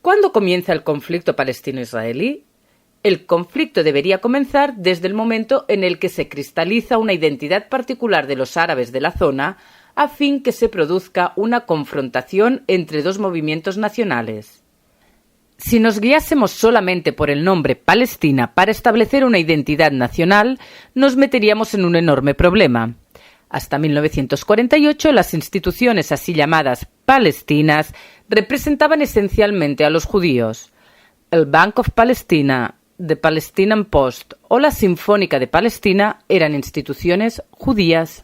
¿Cuándo comienza el conflicto palestino-israelí? El conflicto debería comenzar desde el momento en el que se cristaliza una identidad particular de los árabes de la zona a fin que se produzca una confrontación entre dos movimientos nacionales. Si nos guiásemos solamente por el nombre Palestina para establecer una identidad nacional, nos meteríamos en un enorme problema. Hasta 1948, las instituciones así llamadas palestinas representaban esencialmente a los judíos. El Bank of Palestina, The Palestinian Post o la Sinfónica de Palestina eran instituciones judías.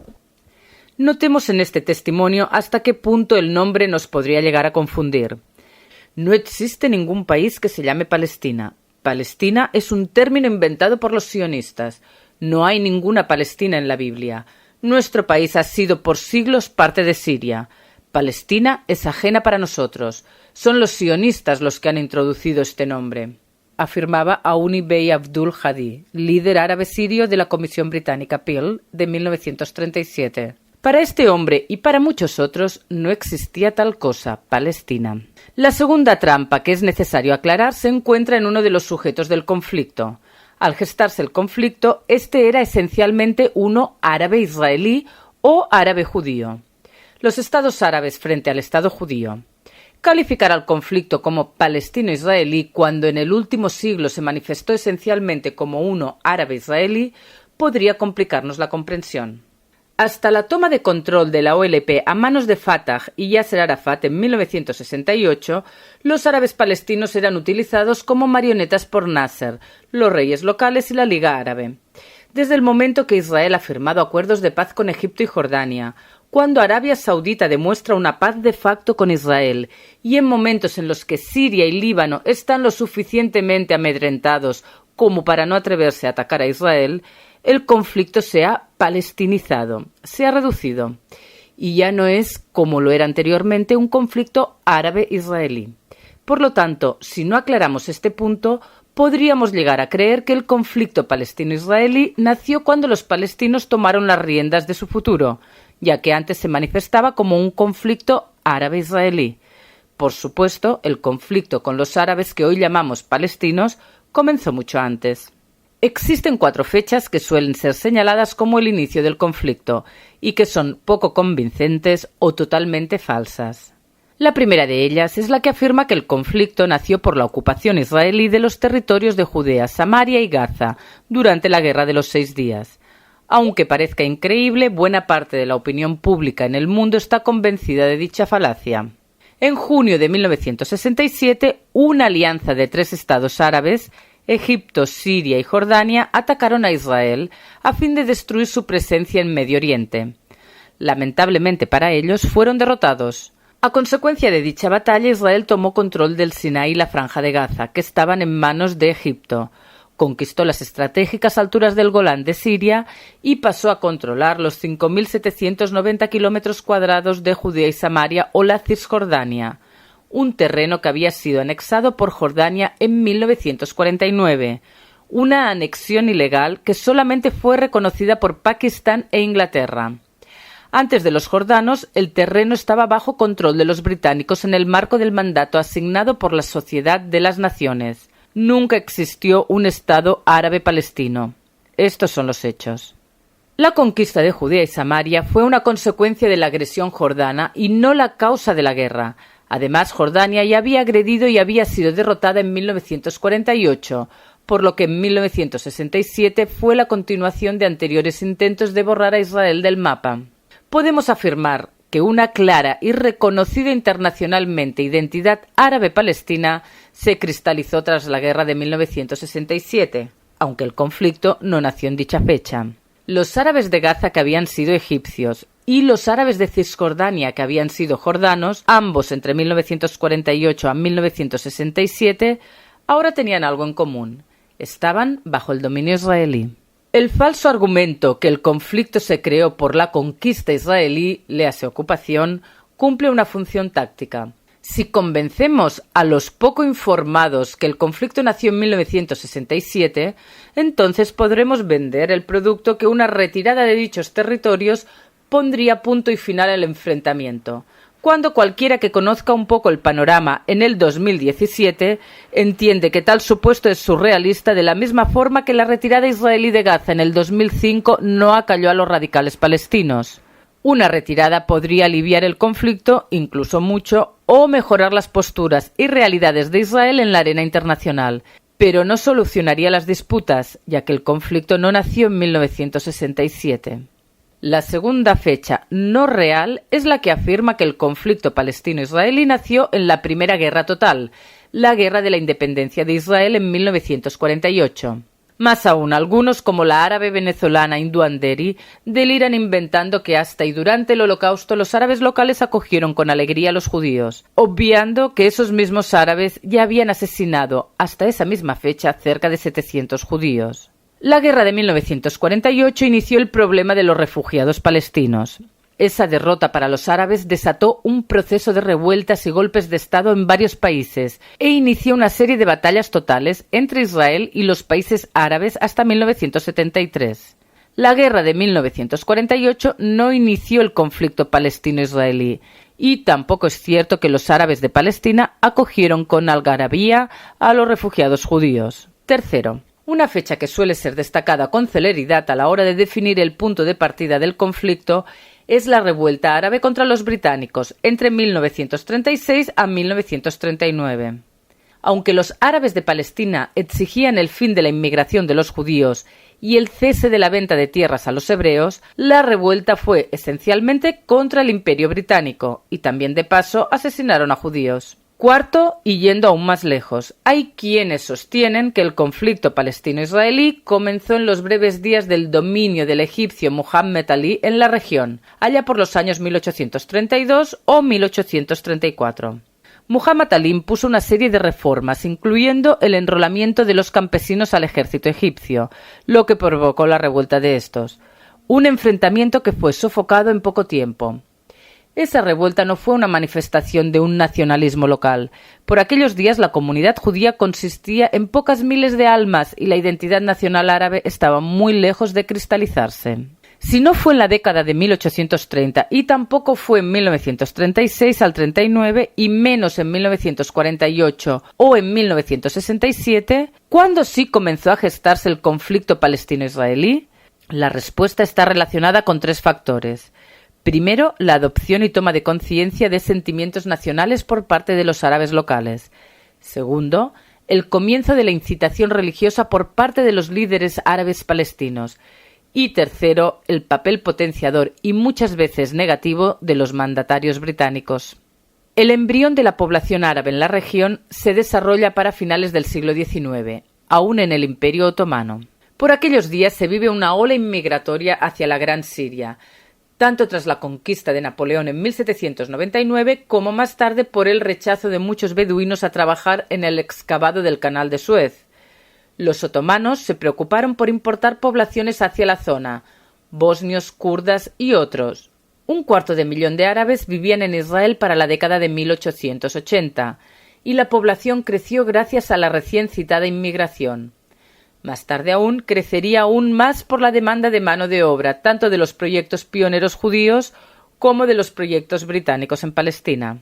Notemos en este testimonio hasta qué punto el nombre nos podría llegar a confundir. No existe ningún país que se llame Palestina. Palestina es un término inventado por los sionistas. No hay ninguna Palestina en la Biblia. Nuestro país ha sido por siglos parte de Siria. Palestina es ajena para nosotros. Son los sionistas los que han introducido este nombre, afirmaba Aouni Bey Abdul Hadi, líder árabe sirio de la Comisión Británica Peel de 1937. Para este hombre y para muchos otros no existía tal cosa, Palestina. La segunda trampa que es necesario aclarar se encuentra en uno de los sujetos del conflicto. Al gestarse el conflicto, este era esencialmente uno árabe-israelí o árabe-judío. Los estados árabes frente al estado judío. Calificar al conflicto como palestino-israelí cuando en el último siglo se manifestó esencialmente como uno árabe-israelí podría complicarnos la comprensión. Hasta la toma de control de la OLP a manos de Fatah y Yasser Arafat en 1968, los árabes palestinos eran utilizados como marionetas por Nasser, los reyes locales y la Liga Árabe. Desde el momento que Israel ha firmado acuerdos de paz con Egipto y Jordania, cuando Arabia Saudita demuestra una paz de facto con Israel y en momentos en los que Siria y Líbano están lo suficientemente amedrentados como para no atreverse a atacar a Israel, el conflicto se ha palestinizado, se ha reducido, y ya no es, como lo era anteriormente, un conflicto árabe-israelí. Por lo tanto, si no aclaramos este punto, podríamos llegar a creer que el conflicto palestino-israelí nació cuando los palestinos tomaron las riendas de su futuro, ya que antes se manifestaba como un conflicto árabe-israelí. Por supuesto, el conflicto con los árabes que hoy llamamos palestinos comenzó mucho antes. Existen 4 fechas que suelen ser señaladas como el inicio del conflicto y que son poco convincentes o totalmente falsas. La primera de ellas es la que afirma que el conflicto nació por la ocupación israelí de los territorios de Judea, Samaria y Gaza durante la Guerra de los 6 días. Aunque parezca increíble, buena parte de la opinión pública en el mundo está convencida de dicha falacia. En junio de 1967, una alianza de 3 estados árabes, Egipto, Siria y Jordania, atacaron a Israel a fin de destruir su presencia en Medio Oriente. Lamentablemente para ellos fueron derrotados. A consecuencia de dicha batalla, Israel tomó control del Sinaí y la Franja de Gaza, que estaban en manos de Egipto. Conquistó las estratégicas alturas del Golán de Siria y pasó a controlar los 5.790 kilómetros cuadrados de Judea y Samaria o la Cisjordania, un terreno que había sido anexado por Jordania en 1949, una anexión ilegal que solamente fue reconocida por Pakistán e Inglaterra. Antes de los jordanos, el terreno estaba bajo control de los británicos en el marco del mandato asignado por la Sociedad de las Naciones. Nunca existió un Estado árabe palestino. Estos son los hechos. La conquista de Judea y Samaria fue una consecuencia de la agresión jordana y no la causa de la guerra. Además, Jordania ya había agredido y había sido derrotada en 1948, por lo que en 1967 fue la continuación de anteriores intentos de borrar a Israel del mapa. Podemos afirmar que una clara y reconocida internacionalmente identidad árabe-palestina se cristalizó tras la guerra de 1967, aunque el conflicto no nació en dicha fecha. Los árabes de Gaza, que habían sido egipcios, y los árabes de Cisjordania, que habían sido jordanos, ambos entre 1948 a 1967, ahora tenían algo en común. Estaban bajo el dominio israelí. El falso argumento que el conflicto se creó por la conquista israelí, léase ocupación, cumple una función táctica. Si convencemos a los poco informados que el conflicto nació en 1967, entonces podremos vender el producto que una retirada de dichos territorios pondría punto y final al enfrentamiento, cuando cualquiera que conozca un poco el panorama en el 2017 entiende que tal supuesto es surrealista, de la misma forma que la retirada israelí de Gaza en el 2005 no acalló a los radicales palestinos. Una retirada podría aliviar el conflicto, incluso mucho, o mejorar las posturas y realidades de Israel en la arena internacional, pero no solucionaría las disputas, ya que el conflicto no nació en 1967. La segunda fecha no real es la que afirma que el conflicto palestino-israelí nació en la Primera Guerra Total, la Guerra de la Independencia de Israel en 1948. Más aún, algunos, como la árabe venezolana Hindú Anderi, deliran inventando que hasta y durante el Holocausto los árabes locales acogieron con alegría a los judíos, obviando que esos mismos árabes ya habían asesinado hasta esa misma fecha cerca de 700 judíos. La guerra de 1948 inició el problema de los refugiados palestinos. Esa derrota para los árabes desató un proceso de revueltas y golpes de Estado en varios países e inició una serie de batallas totales entre Israel y los países árabes hasta 1973. La guerra de 1948 no inició el conflicto palestino-israelí y tampoco es cierto que los árabes de Palestina acogieron con algarabía a los refugiados judíos. Tercero, una fecha que suele ser destacada con celeridad a la hora de definir el punto de partida del conflicto es la revuelta árabe contra los británicos entre 1936 a 1939. Aunque los árabes de Palestina exigían el fin de la inmigración de los judíos y el cese de la venta de tierras a los hebreos, la revuelta fue esencialmente contra el Imperio británico y también de paso asesinaron a judíos. Cuarto, y yendo aún más lejos, hay quienes sostienen que el conflicto palestino-israelí comenzó en los breves días del dominio del egipcio Muhammad Ali en la región, allá por los años 1832 o 1834. Muhammad Ali impuso una serie de reformas, incluyendo el enrolamiento de los campesinos al ejército egipcio, lo que provocó la revuelta de estos, un enfrentamiento que fue sofocado en poco tiempo. Esa revuelta no fue una manifestación de un nacionalismo local. Por aquellos días la comunidad judía consistía en pocas miles de almas y la identidad nacional árabe estaba muy lejos de cristalizarse. Si no fue en la década de 1830 y tampoco fue en 1936 al 39 y menos en 1948 o en 1967, ¿cuándo sí comenzó a gestarse el conflicto palestino-israelí? La respuesta está relacionada con tres factores. Primero, la adopción y toma de conciencia de sentimientos nacionales por parte de los árabes locales. Segundo, el comienzo de la incitación religiosa por parte de los líderes árabes palestinos. Y tercero, el papel potenciador y muchas veces negativo de los mandatarios británicos. El embrión de la población árabe en la región se desarrolla para finales del siglo XIX, aún en el Imperio Otomano. Por aquellos días se vive una ola inmigratoria hacia la Gran Siria, tanto tras la conquista de Napoleón en 1799 como más tarde por el rechazo de muchos beduinos a trabajar en el excavado del Canal de Suez. Los otomanos se preocuparon por importar poblaciones hacia la zona, bosnios, kurdas y otros. 250.000 de árabes vivían en Israel para la década de 1880, y la población creció gracias a la recién citada inmigración. Más tarde aún, crecería aún más por la demanda de mano de obra, tanto de los proyectos pioneros judíos como de los proyectos británicos en Palestina.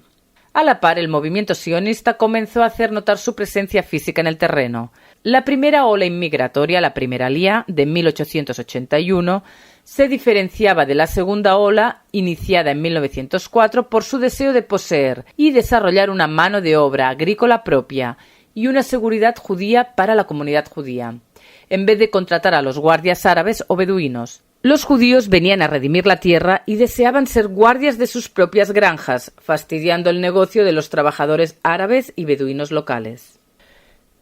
A la par, el movimiento sionista comenzó a hacer notar su presencia física en el terreno. La primera ola inmigratoria, la primera Aliyá, de 1881, se diferenciaba de la segunda ola, iniciada en 1904, por su deseo de poseer y desarrollar una mano de obra agrícola propia y una seguridad judía para la comunidad judía, en vez de contratar a los guardias árabes o beduinos. Los judíos venían a redimir la tierra y deseaban ser guardias de sus propias granjas, fastidiando el negocio de los trabajadores árabes y beduinos locales.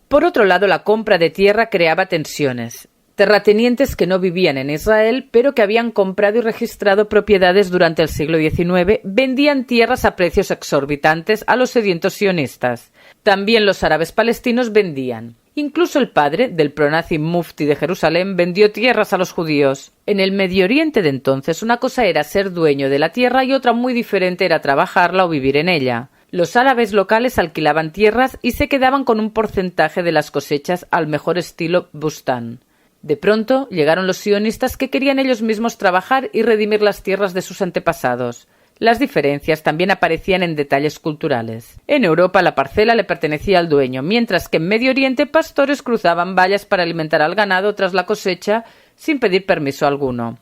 Por otro lado, la compra de tierra creaba tensiones. Terratenientes que no vivían en Israel, pero que habían comprado y registrado propiedades durante el siglo XIX, vendían tierras a precios exorbitantes a los sedientos sionistas. También los árabes palestinos vendían. Incluso el padre del pronazi mufti de Jerusalén vendió tierras a los judíos. En el Medio Oriente de entonces, una cosa era ser dueño de la tierra y otra muy diferente era trabajarla o vivir en ella. Los árabes locales alquilaban tierras y se quedaban con un porcentaje de las cosechas al mejor estilo bustán. De pronto llegaron los sionistas que querían ellos mismos trabajar y redimir las tierras de sus antepasados. Las diferencias también aparecían en detalles culturales. En Europa la parcela le pertenecía al dueño, mientras que en Medio Oriente pastores cruzaban vallas para alimentar al ganado tras la cosecha sin pedir permiso alguno.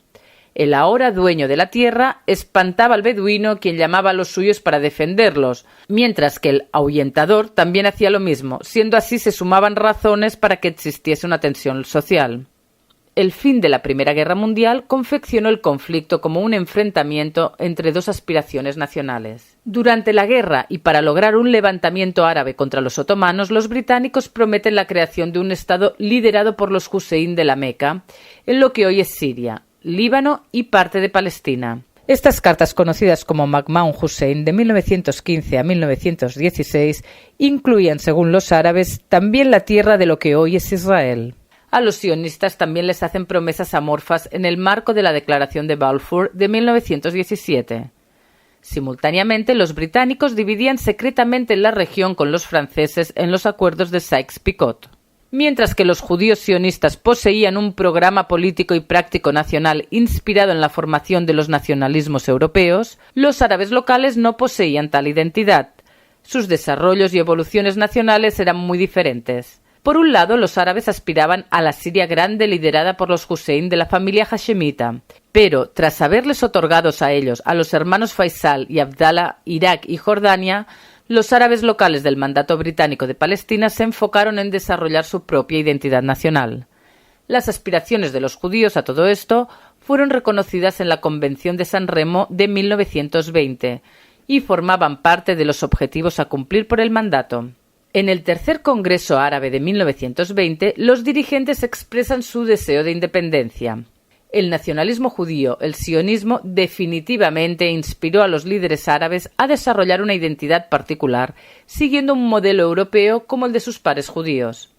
El ahora dueño de la tierra espantaba al beduino, quien llamaba a los suyos para defenderlos, mientras que el ahuyentador también hacía lo mismo, siendo así se sumaban razones para que existiese una tensión social. El fin de la Primera Guerra Mundial confeccionó el conflicto como un enfrentamiento entre dos aspiraciones nacionales. Durante la guerra y para lograr un levantamiento árabe contra los otomanos, los británicos prometen la creación de un estado liderado por los Hussein de la Meca, en lo que hoy es Siria, Líbano y parte de Palestina. Estas cartas, conocidas como Majma'un Hussein de 1915 a 1916, incluían, según los árabes, también la tierra de lo que hoy es Israel. A los sionistas también les hacen promesas amorfas en el marco de la Declaración de Balfour de 1917. Simultáneamente, los británicos dividían secretamente la región con los franceses en los acuerdos de Sykes-Picot. Mientras que los judíos sionistas poseían un programa político y práctico nacional inspirado en la formación de los nacionalismos europeos, los árabes locales no poseían tal identidad. Sus desarrollos y evoluciones nacionales eran muy diferentes. Por un lado, los árabes aspiraban a la Siria grande liderada por los Hussein de la familia hashemita, pero tras haberles otorgados a ellos, a los hermanos Faisal y Abdallah, Irak y Jordania, los árabes locales del mandato británico de Palestina se enfocaron en desarrollar su propia identidad nacional. Las aspiraciones de los judíos a todo esto fueron reconocidas en la Convención de San Remo de 1920 y formaban parte de los objetivos a cumplir por el mandato. En el Tercer Congreso Árabe de 1920, los dirigentes expresan su deseo de independencia. El nacionalismo judío, el sionismo, definitivamente inspiró a los líderes árabes a desarrollar una identidad particular, siguiendo un modelo europeo como el de sus pares judíos.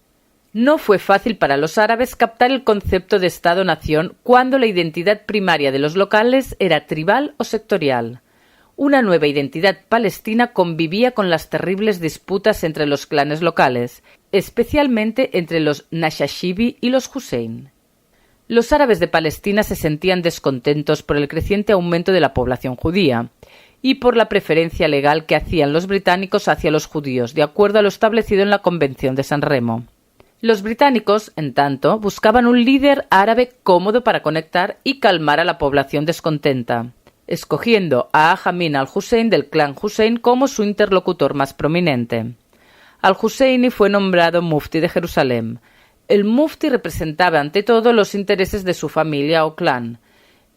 No fue fácil para los árabes captar el concepto de Estado-nación cuando la identidad primaria de los locales era tribal o sectorial. Una nueva identidad palestina convivía con las terribles disputas entre los clanes locales, especialmente entre los Nashashibi y los Hussein. Los árabes de Palestina se sentían descontentos por el creciente aumento de la población judía y por la preferencia legal que hacían los británicos hacia los judíos, de acuerdo a lo establecido en la Convención de San Remo. Los británicos, en tanto, buscaban un líder árabe cómodo para conectar y calmar a la población descontenta, escogiendo a Amin al-Hussein del clan Hussein como su interlocutor más prominente. Al-Husseini fue nombrado mufti de Jerusalén. El mufti representaba ante todo los intereses de su familia o clan.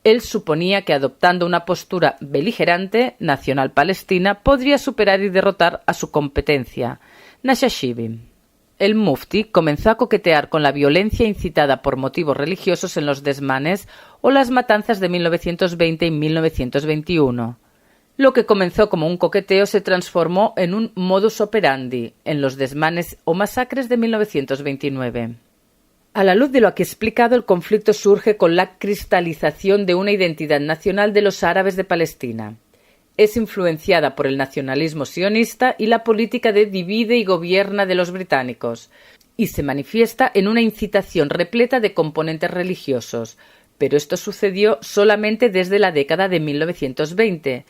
Él suponía que adoptando una postura beligerante, nacional palestina, podría superar y derrotar a su competencia, Nashashibi. El mufti comenzó a coquetear con la violencia incitada por motivos religiosos en los desmanes o las matanzas de 1920 y 1921. Lo que comenzó como un coqueteo se transformó en un modus operandi en los desmanes o masacres de 1929. A la luz de lo aquí explicado, el conflicto surge con la cristalización de una identidad nacional de los árabes de Palestina. Es influenciada por el nacionalismo sionista y la política de divide y gobierna de los británicos, y se manifiesta en una incitación repleta de componentes religiosos, pero esto sucedió solamente desde la década de 1920.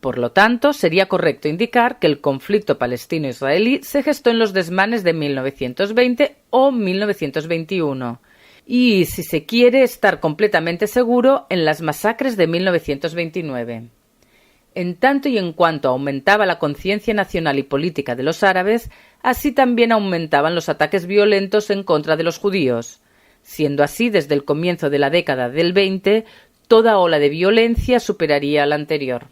Por lo tanto, sería correcto indicar que el conflicto palestino-israelí se gestó en los desmanes de 1920 o 1921, y, si se quiere estar completamente seguro, en las masacres de 1929. En tanto y en cuanto aumentaba la conciencia nacional y política de los árabes, así también aumentaban los ataques violentos en contra de los judíos. Siendo así, desde el comienzo de la década del 20, toda ola de violencia superaría a la anterior.